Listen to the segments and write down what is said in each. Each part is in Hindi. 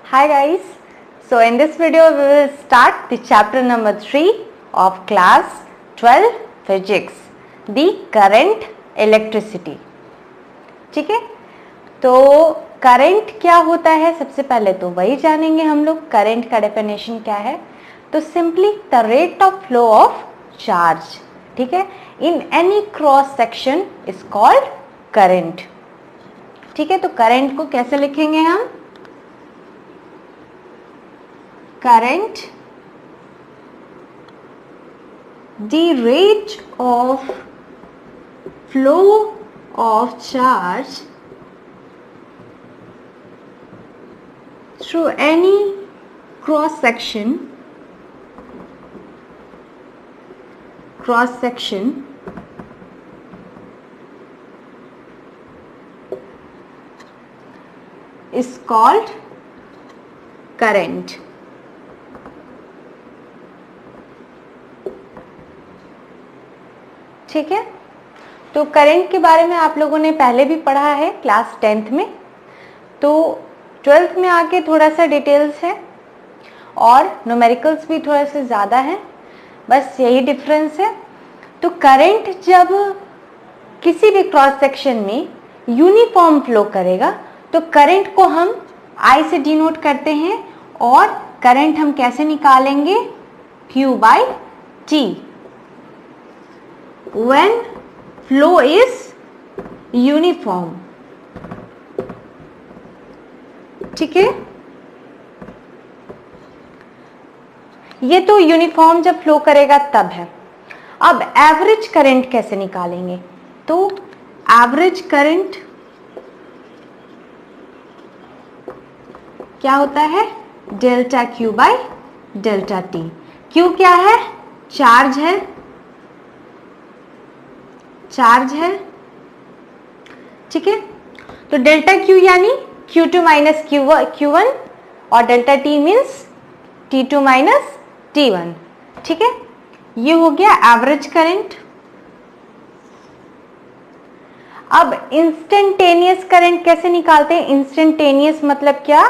Hi guys. So in this video we will start the chapter number 3 of class 12 physics, the current electricity. ठीक है, तो करंट क्या होता है सबसे पहले तो वही जानेंगे हम लोग. करंट का डेफिनेशन क्या है? तो simply the rate of flow of charge. ठीक है, in any cross section is called current. ठीक है, तो करंट को कैसे लिखेंगे हम? Current, the rate of flow of charge through any cross section is called current. ठीक है, तो करंट के बारे में आप लोगों ने पहले भी पढ़ा है क्लास 10th में. तो 12th में आके थोड़ा सा डिटेल्स है और न्यूमेरिकल्स भी थोड़ा सा ज़्यादा है, बस यही डिफरेंस है. तो करंट जब किसी भी क्रॉस सेक्शन में यूनिफॉर्म फ्लो करेगा तो करंट को हम I से डिनोट करते हैं. और करंट हम कैसे निकालेंगे? Q/T. When flow is uniform. ठीक है, ये तो यूनिफॉर्म जब फ्लो करेगा तब है. अब एवरेज करंट कैसे निकालेंगे? तो एवरेज करंट क्या होता है? Delta Q by delta T. Q क्या है? चार्ज है. ठीक है, तो डेल्टा Q यानी Q2 माइनस Q1 और delta T means T2 minus T1. ठीक है, ये हो गया एवरेज करंट. अब इंस्टेंटेनियस करंट कैसे निकालते हैं? इंस्टेंटेनियस मतलब क्या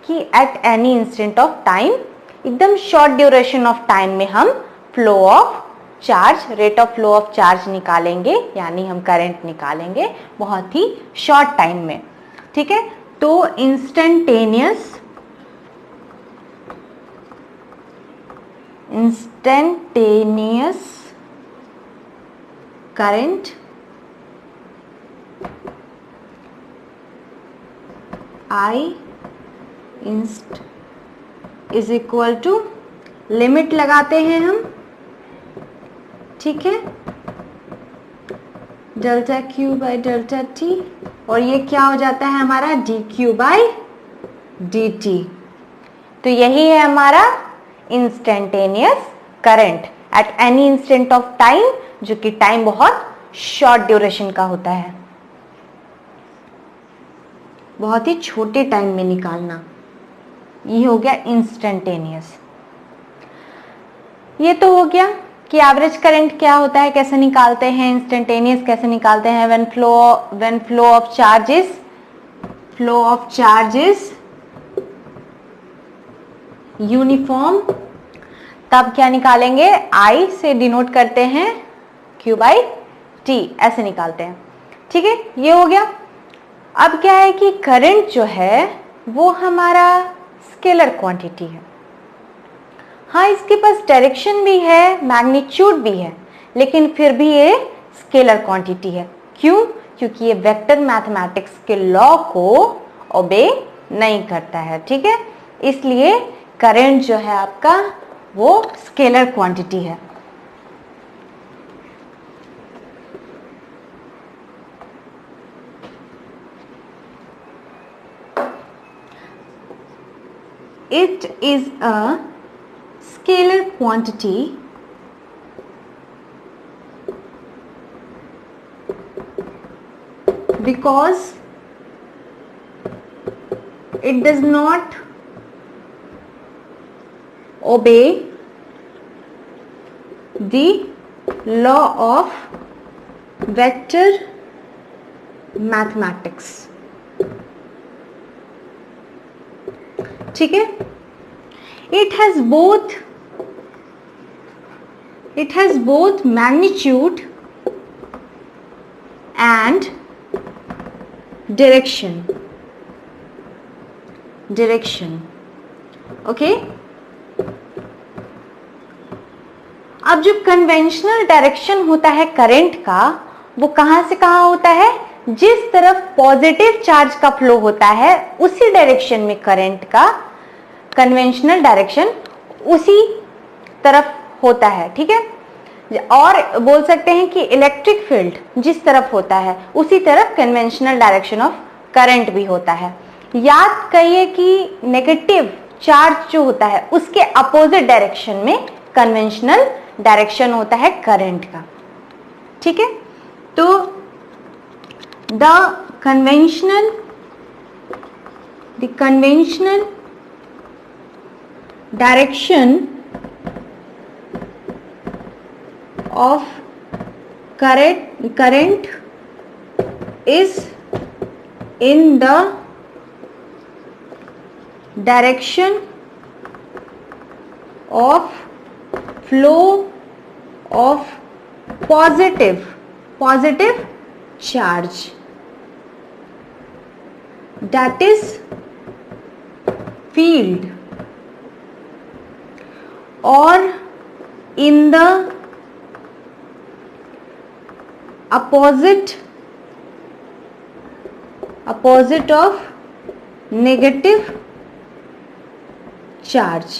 कि at any instant of time, एकदम शॉर्ट ड्यूरेशन ऑफ टाइम में हम flow of charge, rate of flow of charge निकालेंगे, यानी हम करंट निकालेंगे बहुत ही शॉर्ट टाइम में. ठीक है, तो instantaneous current I inst is equal to, limit लगाते हैं हम. ठीक है, delta Q by delta T, और ये क्या हो जाता है हमारा dQ बाई dt. तो यही है हमारा instantaneous current at any instant of time, जो कि टाइम बहुत शॉर्ट ड्यूरेशन का होता है, बहुत ही छोटे टाइम में निकालना. ये हो गया इंस्टेंटेनियस. ये तो हो गया कि एवरेज करंट क्या होता है, कैसे निकालते हैं. इंस्टेंटेनियस कैसे निकालते हैं? When flow of charges uniform, तब क्या निकालेंगे? I से डिनोट करते हैं Q/T, ऐसे निकालते हैं. ठीक है, ये हो गया. अब क्या है कि करंट जो है वो हमारा स्केलर क्वांटिटी है. हाँ, इसके पास डायरेक्शन भी है, मैग्नीट्यूड भी है, लेकिन फिर भी ये स्केलर क्वांटिटी है. क्यों? क्योंकि ये वेक्टर मैथमेटिक्स के लॉ को ओबे नहीं करता है. ठीक है, इसलिए करंट जो है आपका वो स्केलर क्वांटिटी है. It is a scalar quantity because it does not obey the law of vector mathematics. ठीक है, it has both magnitude and direction. Okay, अब जो कन्वेंशनल डायरेक्शन होता है करंट का, वो कहां से कहां होता है? जिस तरफ पॉजिटिव चार्ज का फ्लो होता है उसी डायरेक्शन में करंट का कन्वेंशनल डायरेक्शन उसी तरफ होता है। ठीक है, और बोल सकते हैं कि इलेक्ट्रिक फील्ड जिस तरफ होता है उसी तरफ कन्वेंशनल डायरेक्शन ऑफ करंट भी होता है। याद करिए कि नेगेटिव चार्ज जो होता है उसके अपोजिट डायरेक्शन में कन्वेंशनल डायरेक्शन होता है करंट का। ठीक है, तो the conventional direction of current is in the direction of flow of positive charge, that is field, or in the opposite of negative charge।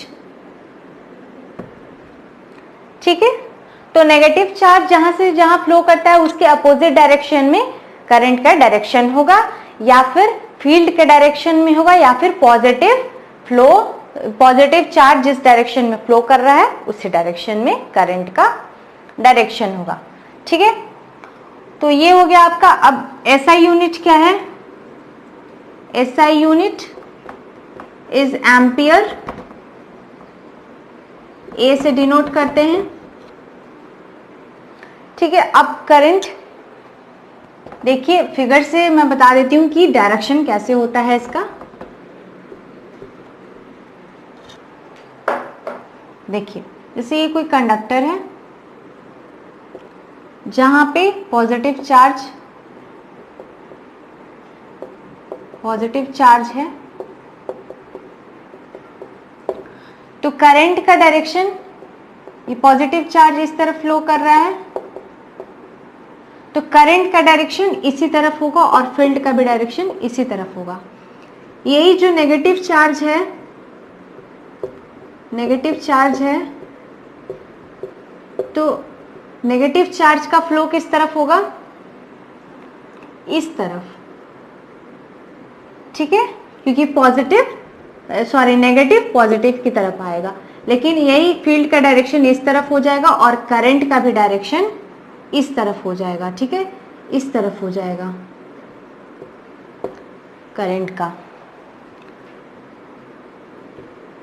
ठीक है, तो नेगेटिव चार्ज जहां से जहां फ्लो करता है उसके अपोजिट डायरेक्शन में करंट का डायरेक्शन होगा, या फिर फील्ड के डायरेक्शन में होगा, या फिर पॉजिटिव चार्ज जिस डायरेक्शन में फ्लो कर रहा है उसी डायरेक्शन में करंट का डायरेक्शन होगा। ठीक है, तो ये हो गया आपका। अब एसआई यूनिट क्या है? एसआई यूनिट इज एम्पियर, ए से डिनोट करते हैं। ठीक है, अब करंट देखिए, फिगर से मैं बता देती हूं कि डायरेक्शन कैसे होता है इसका। देखिए, जैसे ये कोई कंडक्टर है जहां पे पॉजिटिव चार्ज है, तो करंट का डायरेक्शन, ये पॉजिटिव चार्ज इस तरफ फ्लो कर रहा है तो करंट का डायरेक्शन इसी तरफ होगा और फील्ड का भी डायरेक्शन इसी तरफ होगा। यही जो नेगेटिव चार्ज है तो नेगेटिव चार्ज का फ्लो किस तरफ होगा? इस तरफ। ठीक है, क्योंकि नेगेटिव पॉजिटिव की तरफ आएगा, लेकिन यही फील्ड का डायरेक्शन इस तरफ हो जाएगा और करंट का भी डायरेक्शन इस तरफ हो जाएगा। ठीक है, इस तरफ हो जाएगा करंट का,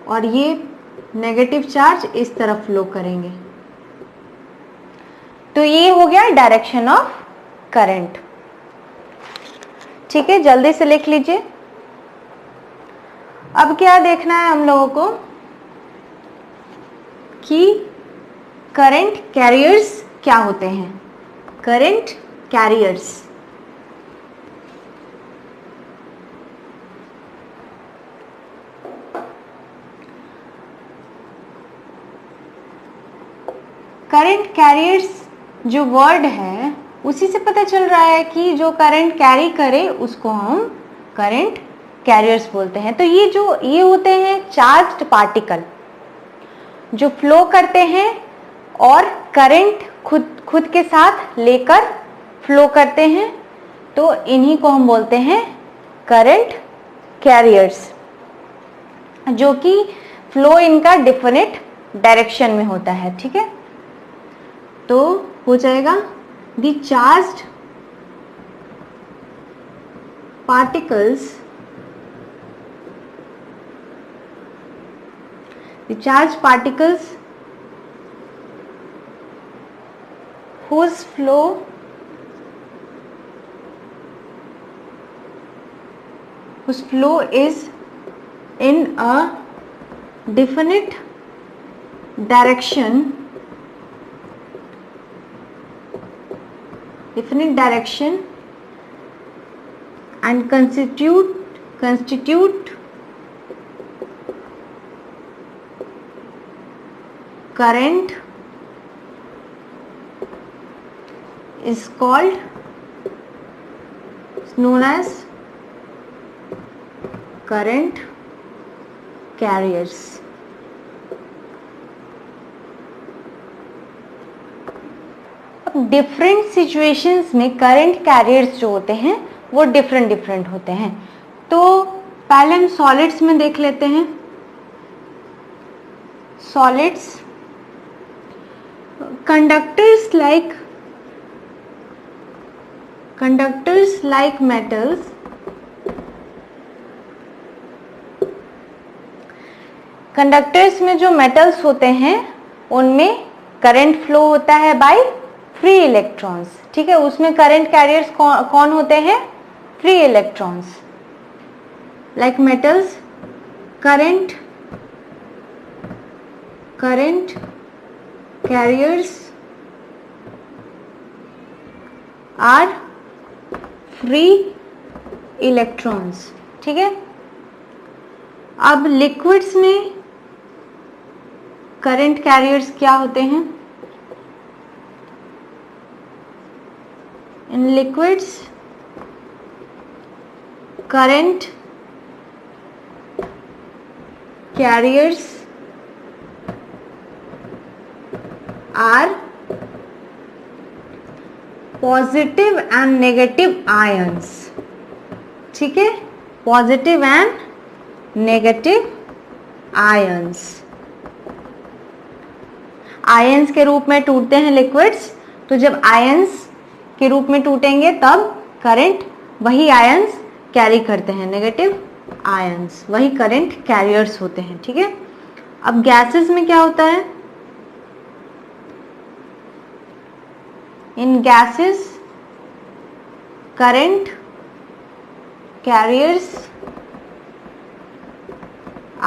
और ये नेगेटिव चार्ज इस तरफ फ्लो करेंगे। तो ये हो गया डायरेक्शन ऑफ करंट। ठीक है, जल्दी से लिख लीजिए। अब क्या देखना है हम लोगों को कि करंट कैरियर्स क्या होते हैं। करंट कैरियर्स, करंट कैरियर्स जो वर्ड है उसी से पता चल रहा है कि जो करंट कैरी करे उसको हम करंट कैरियर्स बोलते हैं। तो ये होते हैं चार्ज्ड पार्टिकल जो फ्लो करते हैं और करंट खुद के साथ लेकर फ्लो करते हैं, तो इन्हीं को हम बोलते हैं करंट कैरियर्स, जो कि फ्लो इनका डिफरेंट डायरेक्शन में होता है। ठीक है, तो हो जाएगा the charged particles whose flow is in a definite direction and constitute current is known as current carriers. अब डिफरेंट सिचुएशंस में करंट कैरियर्स जो होते हैं वो डिफरेंट होते हैं। तो पहले हम सॉलिड्स में देख लेते हैं। Solids, conductors like metals conductors में जो मेटल्स होते हैं उनमें करंट फ्लो होता है बाय फ्री इलेक्ट्रॉन्स। ठीक है, उसमें करंट कैरियर्स कौन होते हैं? Free electrons. Like metals, current carriers are free electrons। ठीक है, अब लिक्विड्स में करंट कैरियर्स क्या होते हैं? In liquids current carriers are positive and negative ions। ठीक है, positive and negative ions. Ions के रूप में टूटते हैं लिक्विड्स, तो जब आयंस के रूप में टूटेंगे तब करंट वही आयंस कैरी करते हैं, नेगेटिव आयंस वही करंट कैरियर्स होते हैं। ठीक है, अब गैसेस में क्या होता है? In gases, current carriers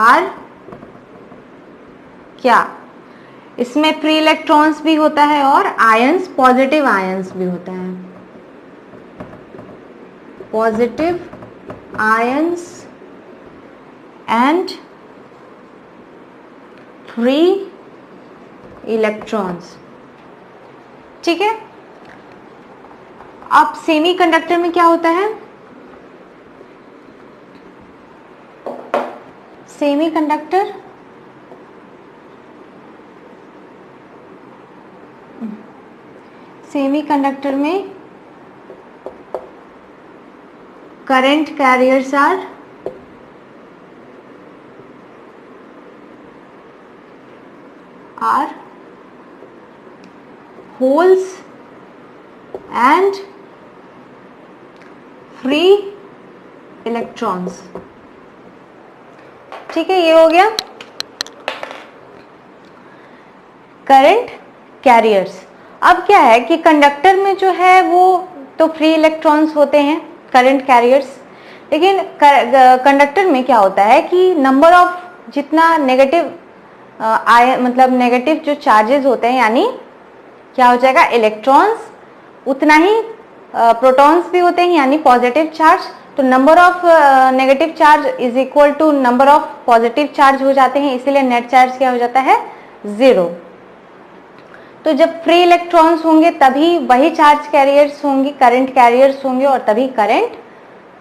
are क्या? इसमें फ्री इलेक्ट्रॉन्स भी होता है और आयंस, पॉजिटिव आयंस भी होता है। Positive ions and free electrons. ठीक है, अब सेमीकंडक्टर में क्या होता है? सेमीकंडक्टर में current carriers are holes and free electrons. ठीक है, ये हो गया करंट कैरियर्स। अब क्या है कि कंडक्टर में जो है वो तो फ्री इलेक्ट्रॉन्स होते हैं, करंट कैरियर्स, लेकिन कंडक्टर में क्या होता है कि नंबर ऑफ जितना नेगेटिव मतलब नेगेटिव जो चार्जेस होते हैं, यानी क्या हो जाएगा, इलेक्ट्रॉन्स, उतना ही प्रोटॉन्स भी होते हैं यानी पॉजिटिव चार्ज। तो number of negative charge is equal to number of positive charge हो जाते हैं, इसीलिए नेट चार्ज क्या हो जाता है? 0। तो जब फ्री इलेक्ट्रॉन्स होंगे तभी वही चार्ज कैरियर्स होंगे, करंट कैरियर्स होंगे, और तभी करंट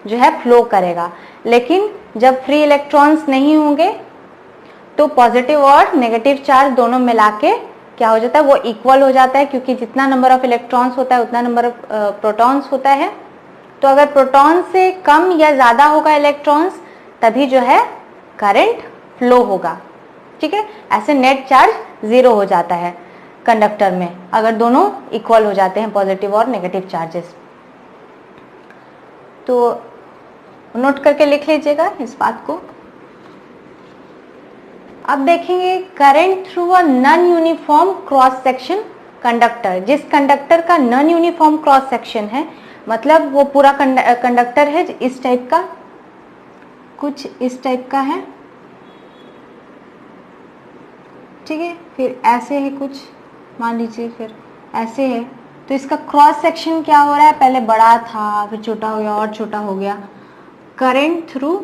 जो है फ्लो करेगा। लेकिन जब फ्री इलेक्ट्रॉन्स नहीं होंगे तो पॉजिटिव और नेगेटिव चार्ज दोनों मिला के क्या हो जाता है? वो इक्वल हो जाता है, क्योंकि जितना नंबर ऑफ इलेक्ट्रॉन्स होता है उतना नंबर ऑफ प्रोटॉन्स होता है। तो अगर प्रोटॉन से कम या ज्यादा होगा इलेक्ट्रॉन्स तभी जो है करंट फ्लो होगा। ठीक है, ऐसे नेट चार्ज 0 हो जाता है कंडक्टर में अगर दोनों इक्वल हो जाते हैं, पॉजिटिव और नेगेटिव चार्जेस। तो नोट करके लिख लीजिएगा इस बात को। अब देखेंगे current through a non uniform cross section conductor. जिस कंडक्टर का नॉन यूनिफॉर्म क्रॉस सेक्शन है, मतलब वो पूरा कंडक्टर है इस टाइप का, कुछ इस टाइप का है, ठीक है। फिर ऐसे है कुछ, मान लीजिए फिर ऐसे है, तो इसका क्रॉस सेक्शन क्या हो रहा है, पहले बड़ा था फिर छोटा हो गया और छोटा हो गया। Current through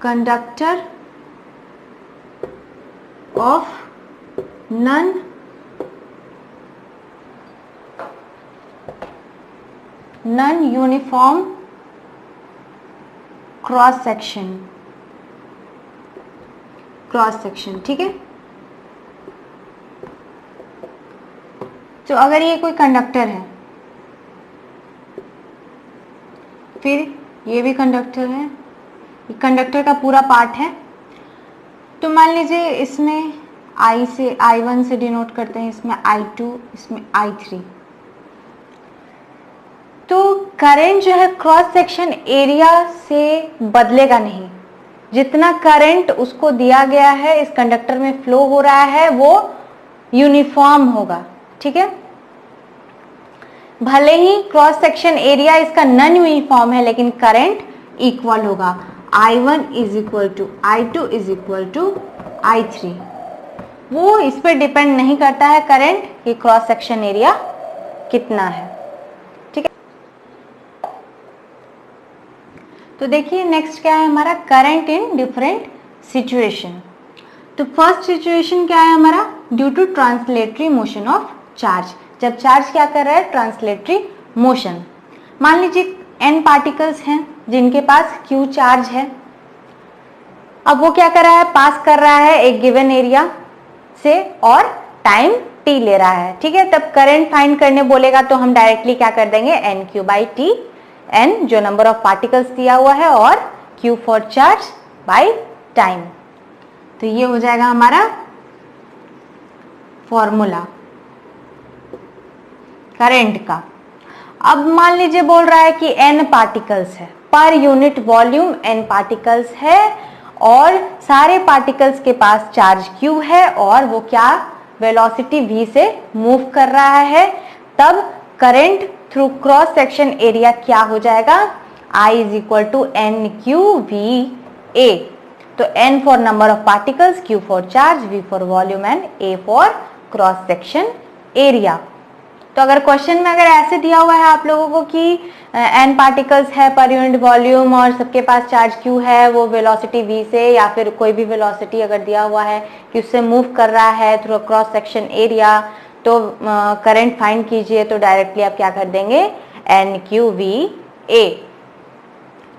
conductor of non uniform cross section, ठीक है। तो अगर ये कोई कंडक्टर है, फिर ये भी कंडक्टर है, ये कंडक्टर का पूरा पार्ट है, तो मान लीजिए इसमें I1 से डिनोट करते हैं, इसमें I2, इसमें I3। तो करंट जो है क्रॉस सेक्शन एरिया से बदलेगा नहीं, जितना करंट उसको दिया गया है इस कंडक्टर में फ्लो हो रहा है वो यूनिफॉर्म होगा, ठीक है। भले ही क्रॉस सेक्शन एरिया इसका नॉन यूनिफॉर्म है लेकिन करंट इक्वल होगा। I1 is equal to I2 is equal to I3। वो इस पर डिपेंड नहीं करता है करंट कि क्रॉस सेक्शन एरिया कितना है, ठीक है। तो देखिए नेक्स्ट क्या है हमारा, करंट इन डिफरेंट सिचुएशन। तो फर्स्ट सिचुएशन क्या है हमारा, due to translatory motion of charge. जब चार्ज क्या कर रहा है, ट्रांसलेटरी मोशन। मान लीजिए n पार्टिकल्स हैं जिनके पास q चार्ज है। अब वो क्या कर रहा है, पास कर रहा है एक गिवन एरिया से और टाइम t ले रहा है, ठीक है। तब करंट फाइंड करने बोलेगा तो हम डायरेक्टली क्या कर देंगे, NQ/T, n जो नंबर ऑफ पार्टिकल्स दिया हुआ है और q for charge by time. तो ये हो जाएगा हमारा फॉर्मूला करंट का। अब मान लीजिए बोल रहा है कि n पार्टिकल्स है, per unit volume n particles है और सारे पार्टिकल्स के पास चार्ज q है और वो क्या वेलोसिटी v से मूव कर रहा है। तब current through cross section area क्या हो जाएगा, I is equal to NQVA। तो n for number of particles, q for charge, v for volume and a for cross section area. तो अगर क्वेश्चन में अगर ऐसे दिया हुआ है आप लोगों को कि n पार्टिकल्स है पर यूनिट वॉल्यूम और सबके पास चार्ज q है, वो वेलोसिटी v से या फिर कोई भी वेलोसिटी अगर दिया हुआ है कि उससे मूव कर रहा है थ्रू क्रॉस सेक्शन एरिया, तो करंट फाइंड कीजिए, तो डायरेक्टली आप क्या कर देंगे, NQVA,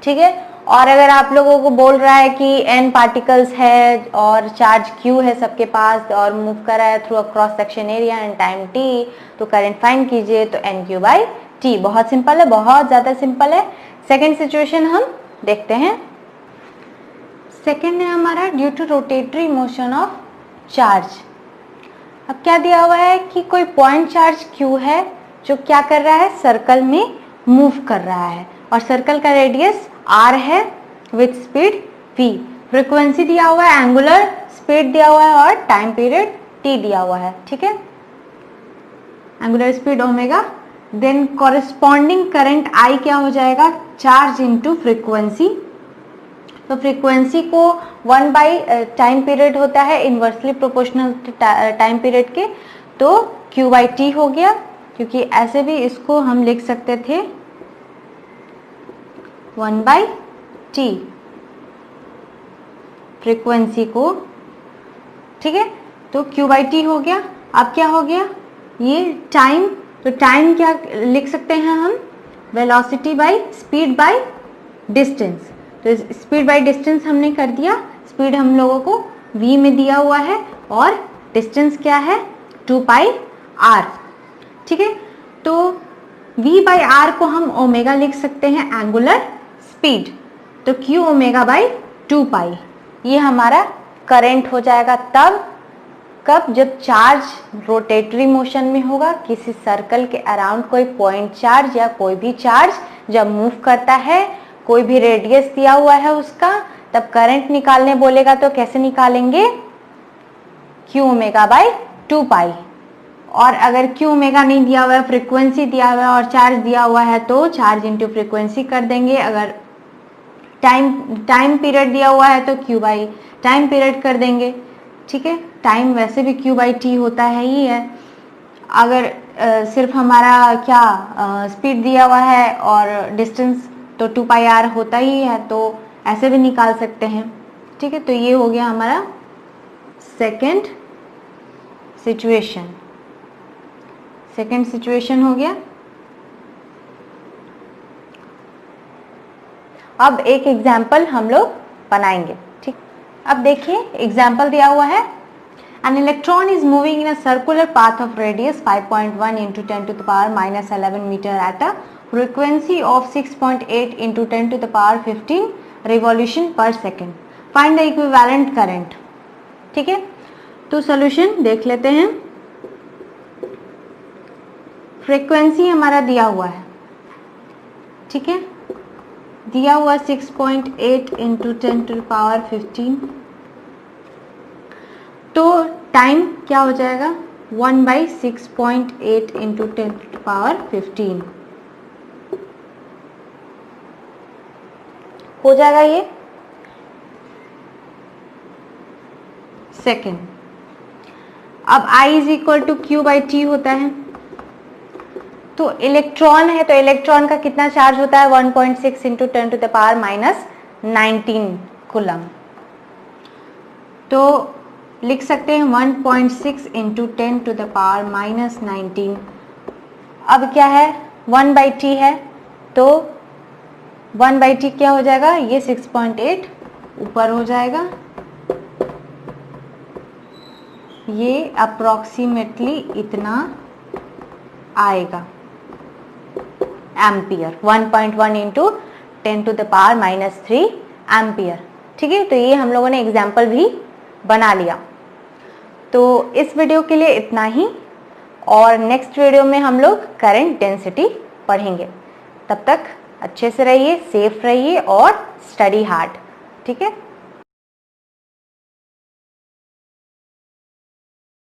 ठीक है। और अगर आप लोगों को बोल रहा है कि n पार्टिकल्स है और चार्ज q है सबके पास और मूव कर रहा है through a cross section area and time t, तो करंट फाइंड कीजिए, तो NQ/T। बहुत सिंपल है, बहुत ज्यादा सिंपल है। सेकेंड सिचुएशन हम देखते हैं। सेकेंड है हमारा due to rotatory motion of charge. अब क्या दिया हुआ है कि कोई पॉइंट चार्ज q है जो क्या कर रहा है, सर्कल में मूव कर रहा है और सर्कल का रेडियस r है विथ स्पीड v। फ्रीक्वेंसी दिया हुआ है, एंगुलर स्पीड दिया हुआ है और टाइम पीरियड t दिया हुआ है, ठीक है। Angular speed omega, then corresponding current I क्या हो जाएगा, चार्ज इनटू फ्रीक्वेंसी। तो फ्रीक्वेंसी को 1 बाई टाइम पीरियड होता है, इनवर्सली प्रोपोर्शनल टाइम पीरियड के, तो Q/T हो गया, क्योंकि ऐसे भी इसको हम लिख सकते थे 1/T फ्रीक्वेंसी को, ठीक है। तो Q/T हो गया। अब क्या हो गया, ये टाइम, तो टाइम क्या लिख सकते हैं हम, velocity by speed by distance. तो स्पीड बाय डिस्टेंस हमने कर दिया, स्पीड हम लोगों को v में दिया हुआ है और डिस्टेंस क्या है 2πr, ठीक है। तो v/r को हम ओमेगा लिख सकते हैं एंगुलर स्पीड, तो q ω/2π ये हमारा करंट हो जाएगा। तब कब, जब चार्ज रोटेटरी मोशन में होगा, किसी सर्कल के अराउंड कोई पॉइंट चार्ज या कोई भी चार्ज जब मूव करता है, कोई भी रेडियस दिया हुआ है उसका, तब करंट निकालने बोलेगा तो कैसे निकालेंगे, q ω/2π। और अगर q ओमेगा नहीं दिया हुआ है, फ्रीक्वेंसी दिया हुआ है और चार्ज दिया हुआ है, तो चार्ज इंटू फ्रीक्वेंसी कर देंगे। अगर टाइम पीरियड दिया हुआ है तो Q बाई टाइम पीरियड कर देंगे, ठीक है। टाइम वैसे भी Q बाई टी होता है ही है। अगर सिर्फ हमारा क्या स्पीड दिया हुआ है और डिस्टेंस तो 2 पाई आर होता ही है, तो ऐसे भी निकाल सकते हैं, ठीक है। तो ये हो गया हमारा सेकंड सिचुएशन हो गया। अब एक एग्जाम्पल हम लोग बनाएंगे, ठीक। अब देखिए एग्जाम्पल दिया हुआ है, an electron is moving in a circular path of radius 5.1 into 10 to the power minus 11 meter at a frequency of 6.8 into 10 to the power 15 revolution per second. Find the equivalent current, ठीक है। तो सॉल्यूशन देख लेते हैं। फ्रीक्वेंसी हमारा दिया हुआ है, ठीक है, दिया हुआ 6.8 इंटू 10 टू द पावर 15। तो टाइम क्या हो जाएगा 1/6.8 इंटू 10 टू द पावर 15 हो जाएगा ये सेकेंड। अब I is equal to Q by T होता है। तो इलेक्ट्रॉन है तो इलेक्ट्रॉन का कितना चार्ज होता है 1.6 into 10 to the power minus 19 coulomb. तो लिख सकते हैं 1.6 into 10 to the power minus 19। अब क्या है 1/t है, तो 1/t क्या हो जाएगा, ये 6.8 ऊपर हो जाएगा, ये अप्रोक्सीमेटली इतना आएगा ampere, 1.1 into 10 to the power minus 3 ampere, ठीक है। तो ये हम लोगों ने एग्जाम्पल भी बना लिया। तो इस वीडियो के लिए इतना ही, और नेक्स्ट वीडियो में हम लोग करंट डेंसिटी पढ़ेंगे। तब तक अच्छे से रहिए, सेफ रहिए और स्टडी हार्ड, ठीक है।